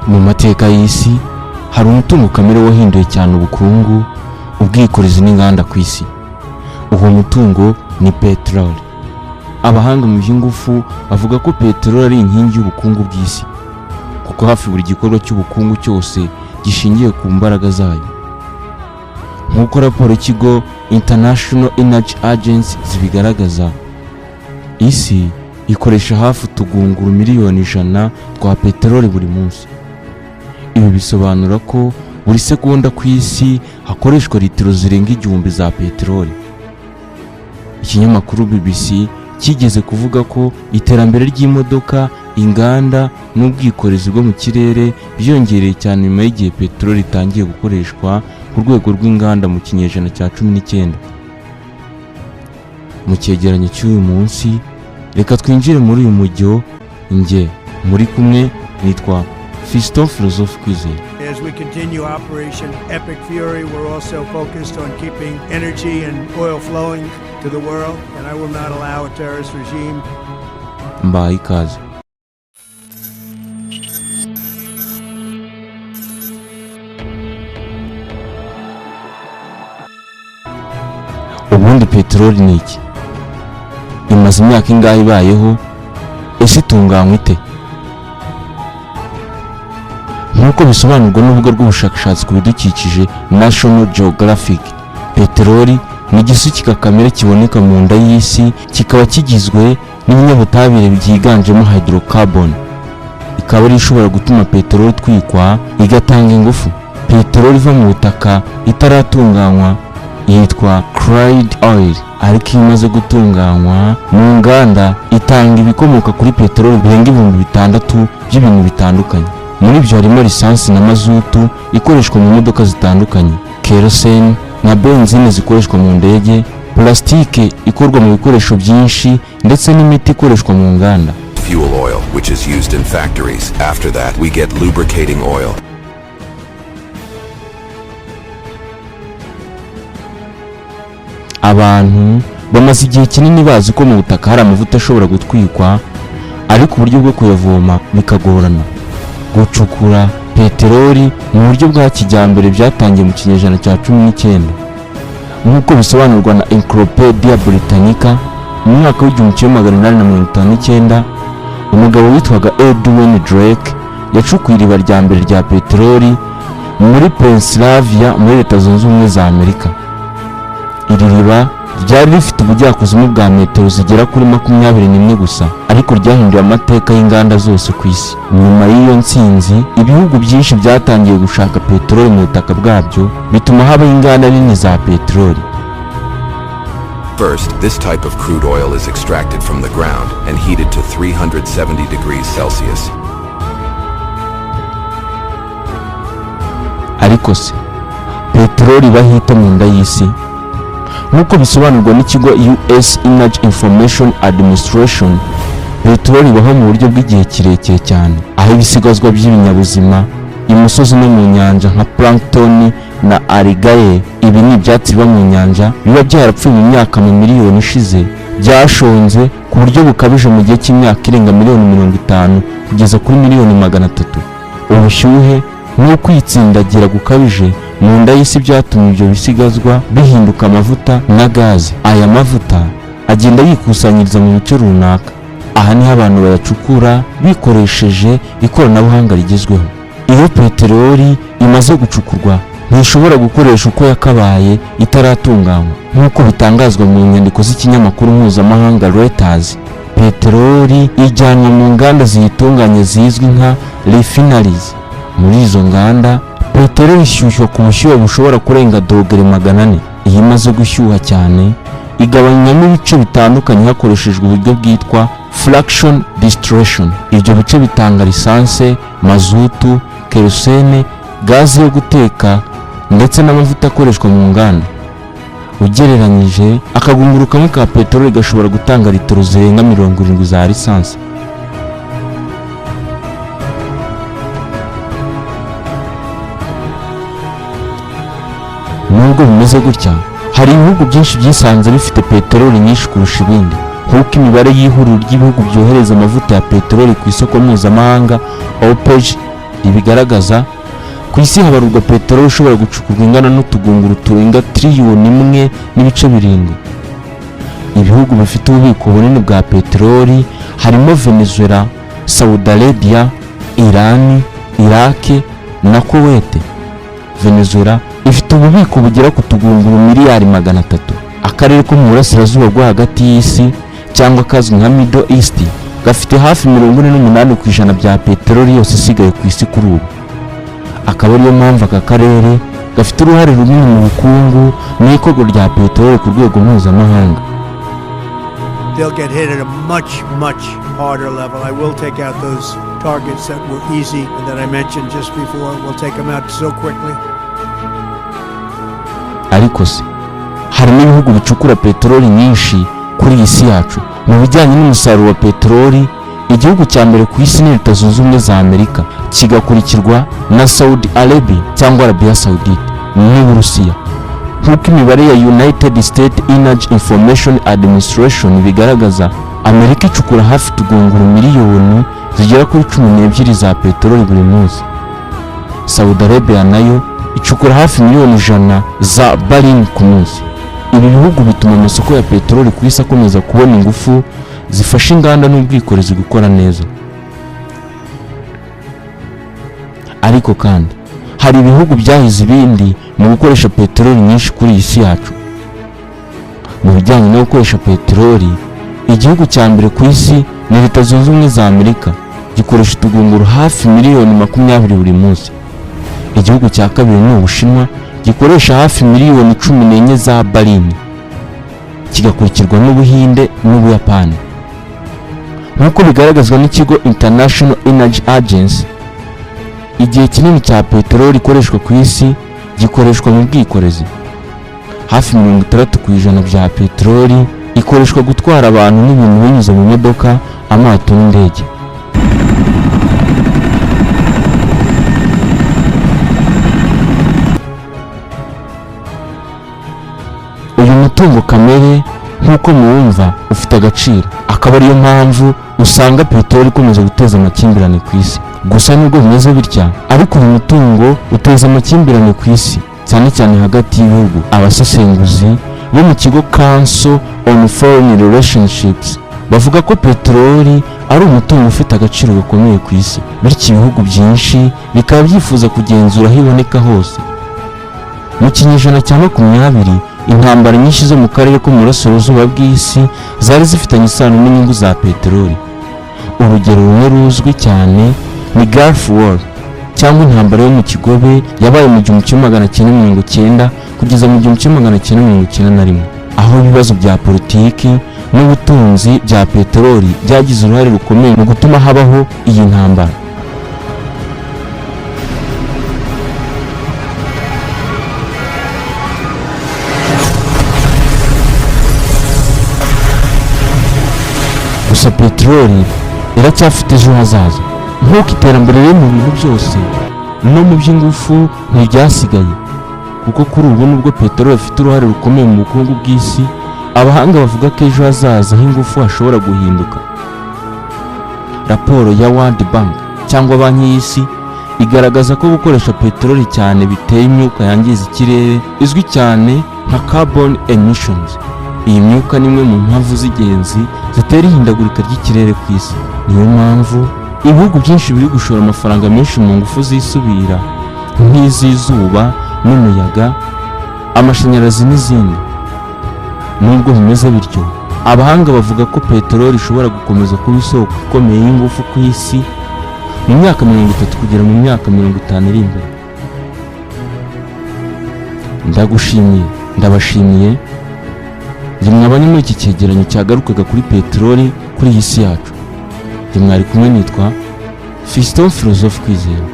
Mu mateka y'isi hari umutungo kamere wahinduye cyane ubukungu, ubwikorezi n'inganda ku isi. Uwo mutungo ni peteroli. Abahanga mu by'ingufu bavuga ko peteroli ari inkingi y'ubukungu bw'isi, kuko hafi buri gikorwa cy'ubukungu cyose gishingiye ku mbaraga zayo. Nk'uko raporo y'ikigo International Energy Agency zibigaragaza, isi ikoresha hafi utugunguru miliyoni 100 twa peteroli buri munsi. Ibi bisobanura ko buri segonda ku isi hakoreshwa litiro zirenga 1000 za peteroli. Ikinyamakuru BBC kigeze kuvuga ko iterambere ry'imodoka, inganda n'ubwikorezi bwo mu kirere byongereye cyane nyuma y'igihe peteroli itangiye gukoreshwa ku rwego rw'inganda mu kinyejana cya 19. Mu cyegeranyo cy'uyu munsi, reka twinjire muri uyu mujyo. Nge muri kumwe nitwa Fiston Philosophe Kwizera. As we continue Operation Epic Fury, we're also focused on keeping energy and oil flowing to the world, and I will not allow a terrorist regime. Mbaye ikaze. Ubundi peteroli ni iki? Imaze imyaka ingahe ibayeho? Ese itunganywa ite? Nk'uko bisobanurwa n'urubuga rw'ubushakashatsi ku bidukikije National Geographic, peteroli ni igisukika kamere kiboneka mu nda y'isi, kikaba kigizwe n'ibinyabutabire byiganjemo hydrocarbon. Ikaba ari ishobora gutuma peteroli twikwa igatanga ingufu. Peteroli iva mu butaka itaratunganywa yitwa crude oil, ariko imaze gutunganywa mu nganda itanga ibikomoka kuri peteroli birenga 6,000 by'ibintu bitandukanye. Muri byo harimo lisansi na mazutu ikoreshwa mu modoka zitandukanye, kerosene na benzine zikoreshwa mu ndege, plastike ikorwa mu bikoresho byinshi, ndetse n'imiti ikoreshwa mu nganda. Fuel oil, which is used in factories. After that, we get lubricating oil. Abantu bamaze igihe kinini bazi ko mu butaka hari amavuta ashobora gutwikwa, ariko uburyo bwo kuyavoma bikagorana. Gucukura peteroli mu buryo bwa kijyambere byatangiye mu kinyejana cya 19. Nk'uko bisobanurwa na Encyclopedia Britannica, mu mwaka w'1859 umugabo witwaga Edwin Drake yacukuye iriba rya mbere rya peteroli muri Pennsylvania muri Leta Zunze Ubumwe za Amerika. Iri riba ryari rifite ubujyakuzimu bwa metero zigera kuri 21 gusa, ariko ryahinduye amateka y'inganda zose ku isi. Nyuma y'iyo ntsinzi, ibihugu byinshi byatangiye gushaka peteroli mu butaka bwabyo, bituma habaho inganda nini za peteroli. First, this type of crude oil is extracted from the ground and heated to 370 degrees Celsius. Ariko se, peteroli bahita mu nda y'isi? Nk'uko bisobanurwa n'ikigo US Energy Information Administration, peteroli ibaho mu buryo bw'igihe kirekire cyane, aho ibisigazwa by'ibinyabuzima, imusozi no mu nyanja nka plankton na algae, ibi ni ibyatsi biba mu nyanja, biba byarapfuye mu myaka mu miliyoni ishize, byashonze ku buryo bukabije mu gihe cy'imyaka irenga miliyoni 50 kugeza kuri miliyoni 300. Ubushyuhe no kwitsindagira gukabije mu nda y'isi byatumye ibyo bisigazwa bihinduka amavuta na gaze. Aya mavuta agenda yikusanyiriza mu bice runaka. Aha niho abantu bayacukura bikoresheje ikoranabuhanga rigezweho. Iyo peteroli imaze gucukurwa, ntishobora gukoresha uko yakabaye itaratunganywa. Nk'uko bitangazwa mu nyandiko z'ikinyamakuru mpuzamahanga Reuters, peteroli ijyanwa mu nganda ziyitunganya zizwi nka refineries. Muri izo nganda, peteroli ishyushywa ku bushyuhe bushobora kurenga dogere 400. Iyo imaze gushyuha cyane, igabanywa ibice bitandukanye hakoreshejwe uburyo bwitwa fraction distillation. Ibyo bice bitanga lisanse, mazutu, kerosene, gaze yo guteka, ndetse n'amavuta akoreshwa mu nganda. Ugereranyije, akagunguru kamwe ka peteroli gashobora gutanga litiro zirenga 70 za lisanse. Nubwo bimeze gutya, hari ibihugu byinshi byisanze bifite peteroli nyinshi kurusha ibindi. Nk'uko imibare y'ihuriro ry'ibihugu byohereza amavuta ya peteroli ku isoko mpuzamahanga OPEC ibigaragaza ku isi habarurwa peteroli ishobora gucukurwa ingana n'utugunguru turenga tiriyoni 1.7. Ibihugu bifite ububiko bunini bwa peteroli harimo Venezuela, Saudi Arabia, Iran, Iraq na Kuwait. Venezuela ifite ububiko bugera ku tugunguru miliyari 300. Akarere ko mu burasirazuba bwo hagati y'isi cyangwa kazwi nka Middle East gafite hafi 48% bya peteroli yose isigaye ku isi kuri ubu. Akaba ariyo mpamvu aka karere gafite uruhare runini mu bukungu n'ikorwa rya peteroli ku rwego mpuzamahanga. They'll get hit at a much harder level. I will take out those targets that were easy and that I mentioned just before. We'll take them out so quickly. Ariko se hari n'ibihugu bicukura peteroli nyinshi kuri iyi si yacu. Mu bijyanye n'umusaruro wa peteroli, igihugu cya mbere ku isi ni Leta Zunze Ubumwe za Amerika, kigakurikirwa na Saudi Arabia cyangwa Arabia Saudite n'Uburusiya. Nk'uko imibare ya United States Energy Information Administration bigaragaza, Amerika icukura hafi tugunguru miliyoni zigera kuri 12 za peteroli buri munsi. Saudi Arabia nayo icukura hafi miliyoni 100 za barili ku munsi. Ibi bihugu bituma amasoko ya peteroli ku isi akomeza kubona ingufu zifasha inganda n'ubwikorezi gukora neza. Ariko kandi hari ibihugu byahize ibindi mu gukoresha peteroli nyinshi kuri iyi si yacu. Mu bijyanye no gukoresha peteroli, igihugu cya mbere ku isi ni Leta Zunze Ubumwe za Amerika, gikoresha utugunguru hafi miliyoni 20 buri munsi. Igihugu cya kabiri ni Ubushinwa, gikoresha hafi miliyoni 14 za barili, kigakurikirwa n'Ubuhinde n'Ubuyapani. Nk'uko bigaragazwa n'ikigo International Energy Agency, igihe kinini cya peteroli ikoreshwa ku isi gikoreshwa mu bwikorezi. Hafi 60% bya peteroli ikoreshwa gutwara abantu n'ibintu binyuze mu modoka, amato n'indege. Uyu mutungo kamere nk'uko muwumva ufite agaciro, akaba ariyo mpamvu usanga peteroli ikomeza guteza amakimbirane ku isi. Gusa nubwo bimeze bitya, ariko uyu mutungo uteza amakimbirane ku isi, cyane cyane hagati y'ibihugu. Abasesenguzi bo mu kigo Council on Foreign Relationships bavuga ko peteroli ari umutungo ufite agaciro gakomeye ku isi, bityo ibihugu byinshi bikaba byifuza kugenzura aho iboneka hose. Mu kinyejana cya 20, intambara nyinshi zo mu karere ko mu burasirazuba bw'isi zari zifitanye isano n'inyungu za peteroli. Urugero rumwe ruzwi cyane ni Gulf War cyangwa intambara yo mu Kigobe yabaye mu 1990 kugeza mu 1991, aho ibibazo bya politiki n'ubutunzi bya peteroli byagize uruhare rukomeye mu gutuma habaho iyi ntambara. Gusa peteroli iracyafite ejo hazaza. Nk'uko iterambere riri mu bintu byose, no mu by'ingufu ntibyasigaye, kuko kuri ubu nubwo peteroli ifite uruhare rukomeye mu bukungu bw'isi, abahanga bavuga ko ejo hazaza h'ingufu hashobora guhinduka. Raporo ya World Bank cyangwa Banki y'Isi igaragaza ko gukoresha peteroli cyane biteye imyuka yangiza ikirere izwi cyane nka carbon emissions. Iyi myuka ni imwe mu mpamvu z'ingenzi zitera ihindagurika ry'ikirere ku isi. Niyo mpamvu ibihugu byinshi biri gushora amafaranga menshi mu ngufu zisubira nk'iz'izuba n'umuyaga, amashanyarazi n'izindi. Nubwo bimeze bityo, abahanga bavuga ko peteroli ishobora gukomeza kuba isoko ikomeye y'ingufu ku isi mu myaka 30 kugera mu myaka 50 iri imbere. Ndabashimiye mwabanye muri iki cyegeranyo cyagarukaga kuri peteroli kuri iyi si yacu. Mwari kumwe nitwa Fiston Philosophe Kwizera.